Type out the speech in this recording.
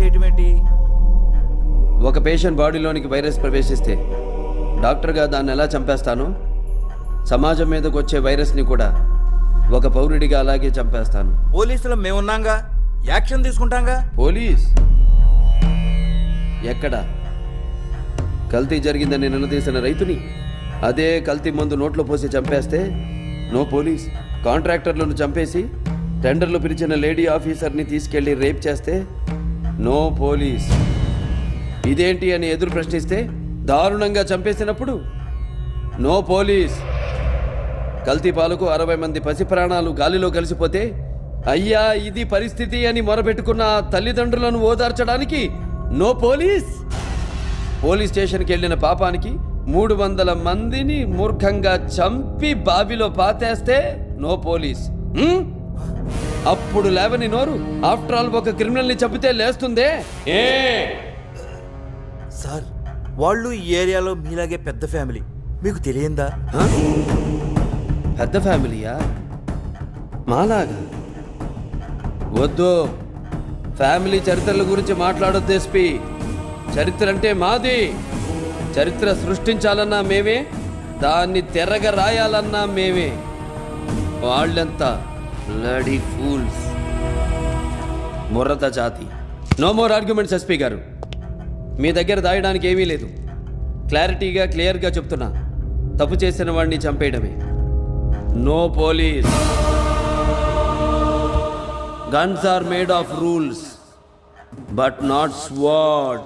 చేయటం ఏంటి? ఒక పేషెంట్ బాడీలోనికి వైరస్ ప్రవేశిస్తే డాక్టర్గా దాన్ని ఎలా చంపేస్తానో సమాజం మీదకి వచ్చే వైరస్ని కూడా ఒక పౌరుడిగా అలాగే చంపేస్తాను. పోలీసులు మేమున్నాంగా, యాక్షన్ తీసుకుంటాంగా. పోలీస్ ఎక్కడ? కల్తీ జరిగిందని నిలదీసిన రైతుని అదే కల్తీ మందు నోట్లో పోసి చంపేస్తే నో పోలీస్. కాంట్రాక్టర్లను చంపేసి టెండర్లు పిలిచిన లేడీ ఆఫీసర్ని తీసుకెళ్లి రేప్ చేస్తే నో పోలీస్. ఇదేంటి అని ఎదురు ప్రశ్నిస్తే దారుణంగా చంపేసినప్పుడు నో పోలీస్. కల్తీ పాలకు 60 మంది పసి ప్రాణాలు గాలిలో కలిసిపోతే అయ్యా ఇది పరిస్థితి అని మొరపెట్టుకున్న ఆ తల్లిదండ్రులను ఓదార్చడానికి నో పోలీస్. పోలీస్ స్టేషన్కి వెళ్ళిన పాపానికి 300 మందిని మూర్ఖంగా చంపి బావిలో పాతేస్తే నో పోలీస్. అప్పుడు లేవని నోరు ఆఫ్టర్ ఆల్ ఒక క్రిమినల్ని చంపితే లేస్తుందే. సార్, వాళ్ళు ఈ ఏరియాలో మీలాగే పెద్ద ఫ్యామిలీ, మీకు తెలియందా? పెద్ద ఫ్యామిలీయా? మాలాగా? వద్దు, ఫ్యామిలీ చరిత్రల గురించి మాట్లాడొద్దు ఎస్పీ. చరిత్ర అంటే మాది. చరిత్ర సృష్టించాలన్నా మేమే, దాన్ని తెరగ రాయాలన్నా మేమే. వాళ్ళంతా బ్లడీ ఫూల్స్, ముర్రత జాతి. నో మోర్ ఆర్గ్యుమెంట్స్ ఎస్పీ గారు. మీ దగ్గర దాయడానికి ఏమీ లేదు. క్లారిటీగా క్లియర్గా చెప్తున్నా, తప్పు చేసిన వాడిని చంపేయడమే. No police. Guns are made of rules, but not sword.